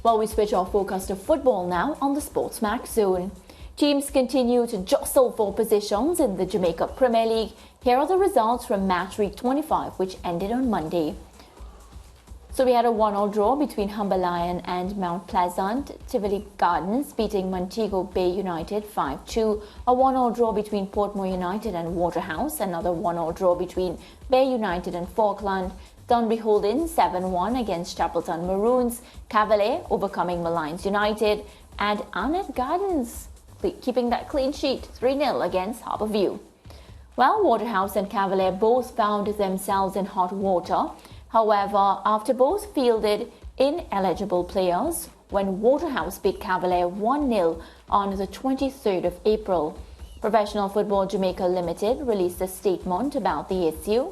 Well, we switch our focus to football now on the SportsMax zone. Teams continue to jostle for positions in the Jamaica Premier League. Here are the results from match week 25, which ended on Monday. So we had a 1-1 draw between Humber Lion and Mount Pleasant. Cavalier Gardens beating Montego Bay United 5-2. A 1-1 draw between Portmore United and Waterhouse. Another 1-1 draw between Bay United and Falkland. Dunby holding 7-1 against Chapelton Maroons. Cavalier overcoming Malines United. And Arnett Gardens keeping that clean sheet 3-0 against Harbour View. Well, Waterhouse and Cavalier both found themselves in hot water. However, after both fielded ineligible players, when Waterhouse beat Cavalier 1-0 on the 23rd of April. Professional Football Jamaica Limited released a statement about the issue.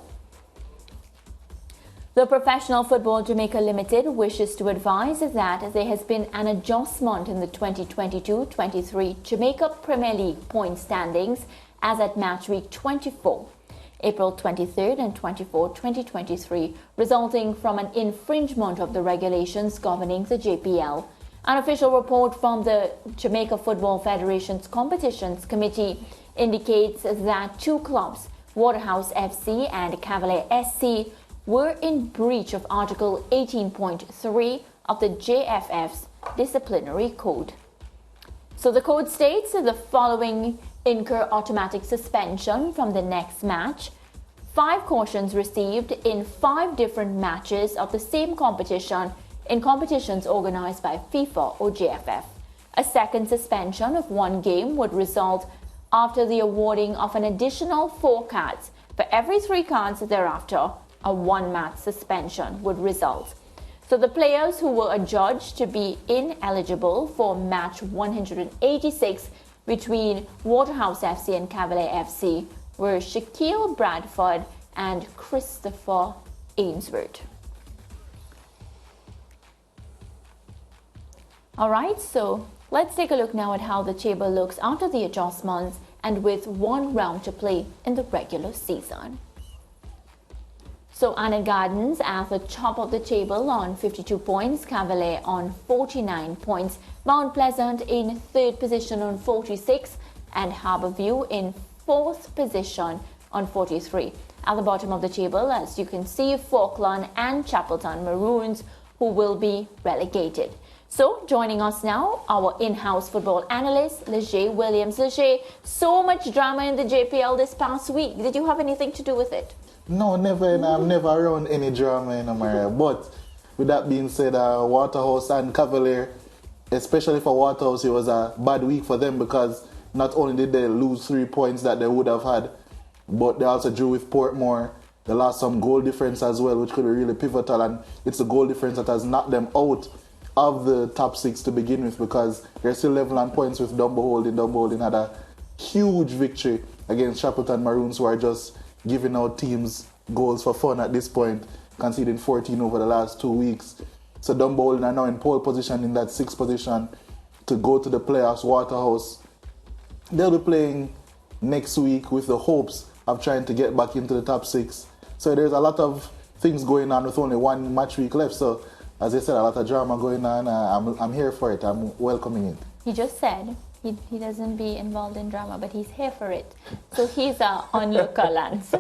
The Professional Football Jamaica Limited wishes to advise that there has been an adjustment in the 2022-23 Jamaica Premier League point standings as at match week 24. April 23rd and 24, 2023, resulting from an infringement of the regulations governing the JPL. An official report from the Jamaica Football Federation's Competitions Committee indicates that two clubs, Waterhouse FC and Cavalier SC, were in breach of Article 18.3 of the JFF's disciplinary code. So the code states the following: incur automatic suspension from the next match, 5 cautions received in 5 different matches of the same competition in competitions organized by FIFA or JFF. A second suspension of 1 game would result after the awarding of an additional 4 cards. For every 3 cards thereafter, a 1-match suspension would result. So the players who were adjudged to be ineligible for match 186 between Waterhouse FC and Cavalier FC were Shaquille Bradford and Christopher Ainsworth. Alright, so let's take a look now at how the table looks after the adjustments and with 1 round to play in the regular season. So Arnett Gardens at the top of the table on 52 points, Cavalier on 49 points, Mount Pleasant in 3rd position on 46, and Harbour View in 4th position on 43. At the bottom of the table, as you can see, Falkland and Chapelton Maroons, who will be relegated. So joining us now, our in-house football analyst, Leger Williams. Leger, so much drama in the JPL this past week. Did you have anything to do with it? No, never. And I'm never around any drama in America. But with that being said, Waterhouse and Cavalier, especially for Waterhouse, it was a bad week for them because not only did they lose 3 points that they would have had, but they also drew with Portmore. They lost some goal difference as well, which could be really pivotal. And it's the goal difference that has knocked them out of the top 6 to begin with, because they're still level on points with Dumbo Holding. Dumbo Holding had a huge victory against Chapelton Maroons, who are just giving out teams goals for fun at this point, conceding 14 over the last 2 weeks. So Dumbo Holding are now in pole position in that 6th position to go to the playoffs. Waterhouse, they'll be playing next week with the hopes of trying to get back into the top 6. So there's a lot of things going on with only 1 match week left. So as I said, a lot of drama going on. I'm here for it. I'm welcoming it. He just said he doesn't be involved in drama, but he's here for it. So he's onlooker, Lance.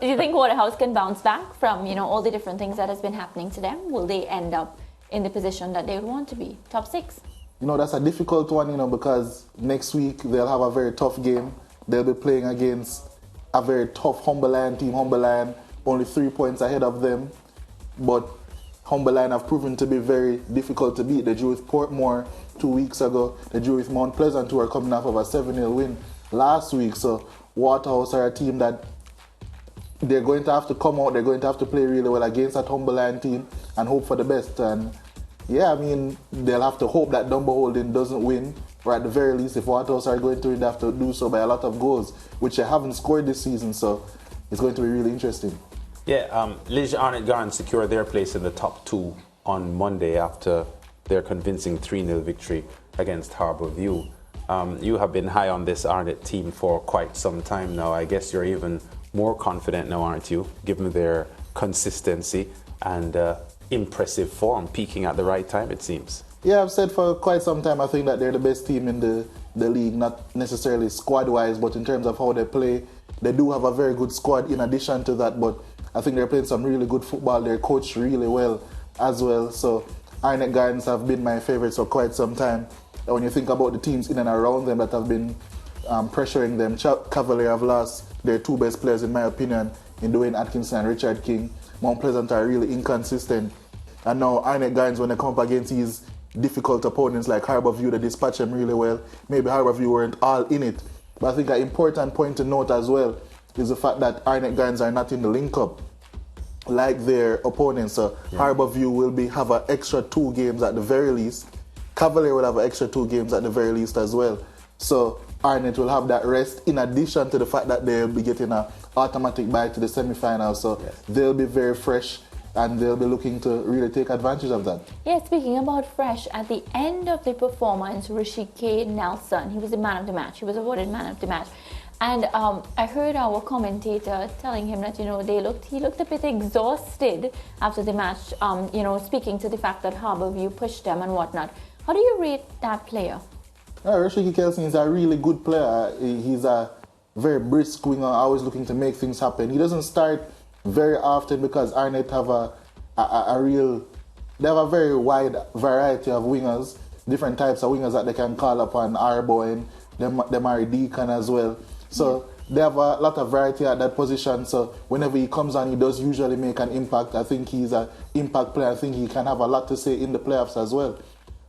Do you think Waterhouse can bounce back from, all the different things that has been happening to them? Will they end up in the position that they would want to be, top 6? That's a difficult one, because next week they'll have a very tough game. They'll be playing against a very tough Humber Lion team. Humber Lion only 3 points ahead of them, but Humber Lion have proven to be very difficult to beat. They drew with Portmore 2 weeks ago. They drew with Mount Pleasant, who are coming off of a 7-0 win last week. So Waterhouse are a team that they're going to have to come out. They're going to have to play really well against that Humber Lion team and hope for the best. And yeah, they'll have to hope that Dumbo Holding doesn't win. Or at the very least, if Waterhouse are going to win, they have to do so by a lot of goals, which they haven't scored this season. So it's going to be really interesting. Yeah, Arnett Gardens secured their place in the top 2 on Monday after their convincing 3-0 victory against Harbour View. You have been high on this Arnett team for quite some time now. I guess you're even more confident now, aren't you, given their consistency and impressive form, peaking at the right time, it seems. Yeah, I've said for quite some time I think that they're the best team in the league, not necessarily squad-wise, but in terms of how they play. They do have a very good squad in addition to that, but I think they're playing some really good football. They're coached really well as well. So Arnett Gardens have been my favourites for quite some time. And when you think about the teams in and around them that have been pressuring them, Cavalier have lost their two best players in my opinion, in Dwayne Atkinson and Richard King. Mount Pleasant are really inconsistent. And now Arnett Gardens, when they come up against these difficult opponents like Harbour View, they dispatch them really well. Maybe Harbour View weren't all in it. But I think an important point to note as well is the fact that Arnett Gardens are not in the link-up like their opponents. So Harbour View will have an extra 2 games at the very least. Cavalier will have an extra 2 games at the very least as well. So Arnett will have that rest in addition to the fact that they'll be getting an automatic bye to the semi-final. So they'll be very fresh and they'll be looking to really take advantage of that. Yeah, speaking about fresh, at the end of the performance, Rishi K. Nelson, he was the man of the match. He was awarded man of the match. And I heard our commentator telling him that, he looked a bit exhausted after the match, speaking to the fact that Harbour View pushed them and whatnot. How do you rate that player? Rishi Kelson is a really good player. He's a very brisk winger, always looking to make things happen. He doesn't start very often because Arnett have they have a very wide variety of wingers, different types of wingers that they can call upon. Arboin, they marry Deacon as well. So they have a lot of variety at that position. So whenever he comes on, he does usually make an impact. I think he's an impact player. I think he can have a lot to say in the playoffs as well.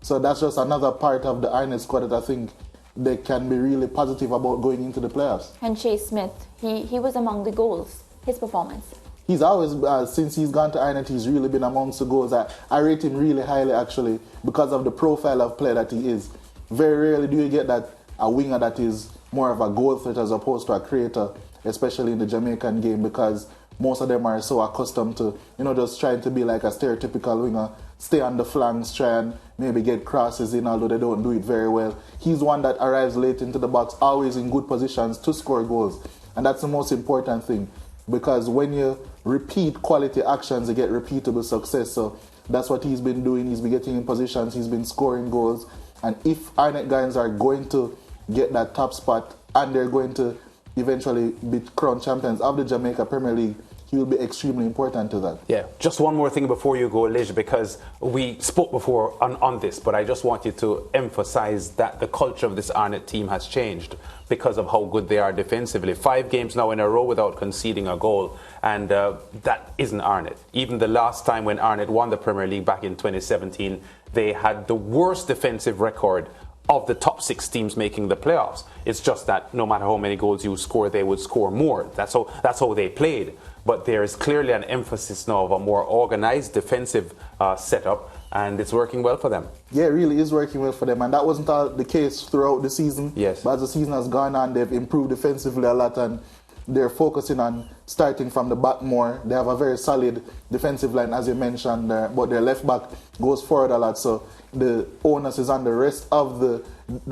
So that's just another part of the Arnett squad that I think they can be really positive about going into the playoffs. And Chase Smith, he was among the goals, his performance. He's always, since he's gone to Arnett, he's really been amongst the goals. I rate him really highly, actually, because of the profile of player that he is. Very rarely do you get a winger that is more of a goal threat as opposed to a creator, especially in the Jamaican game, because most of them are so accustomed to, just trying to be like a stereotypical winger, stay on the flanks, try and maybe get crosses in, although they don't do it very well. He's one that arrives late into the box, always in good positions to score goals. And that's the most important thing, because when you repeat quality actions, you get repeatable success. So that's what he's been doing. He's been getting in positions, he's been scoring goals. And if Arnett Gardens are going to get that top spot and they're going to eventually be crowned champions of the Jamaica Premier League, he will be extremely important to that. Yeah, just one more thing before you go, Liz, because we spoke before on this, but I just want you to emphasize that the culture of this Arnett team has changed because of how good they are defensively. 5 games now in a row without conceding a goal, and that isn't Arnett. Even the last time when Arnett won the Premier League back in 2017, they had the worst defensive record of the top 6 teams making the playoffs. It's just that no matter how many goals you score, they would score more. That's how they played. But there is clearly an emphasis now of a more organized defensive setup, and it's working well for them. Yeah, it really is working well for them, and that wasn't all the case throughout the season. Yes. But as the season has gone on, they've improved defensively a lot, and they're focusing on starting from the back more. They have a very solid defensive line, as you mentioned, but their left back goes forward a lot, so the onus is on the rest of the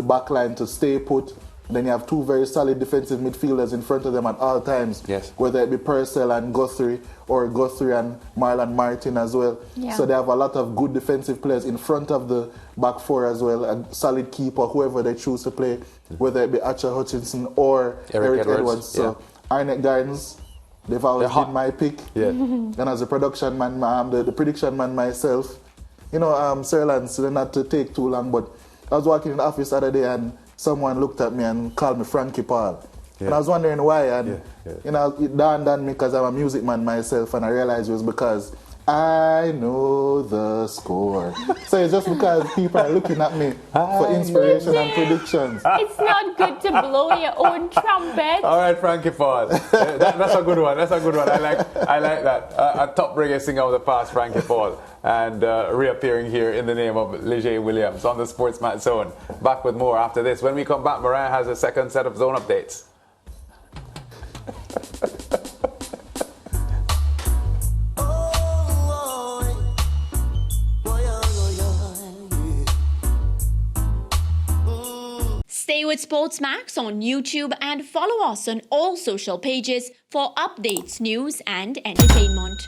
back line to stay put. Then you have 2 very solid defensive midfielders in front of them at all times, whether it be Purcell and Guthrie, or Guthrie and Marlon Martin as well. Yeah. So they have a lot of good defensive players in front of the back 4 as well, a solid keeper, whoever they choose to play, whether it be Acha Hutchinson or Eric Edwards. So Arnett Gardens, they've always been my pick. Yeah. And as a production man, the prediction man myself, Sir Lance, not to take too long, but I was walking in the office the other day and someone looked at me and called me Frankie Paul. Yeah. And I was wondering why. And, it dawned on me because I'm a music man myself, and I realized it was because I know the score. So it's just because people are looking at me for inspiration and predictions. It's not good to blow your own trumpet. All right, Frankie Paul. That's a good one. That's a good one. I like that. A top reggae singer of the past, Frankie Paul. And reappearing here in the name of Leger Williams on the SportsMax Zone. Back with more after this. When we come back, Mariah has a second set of zone updates. Stay with SportsMax on YouTube and follow us on all social pages for updates, news and entertainment.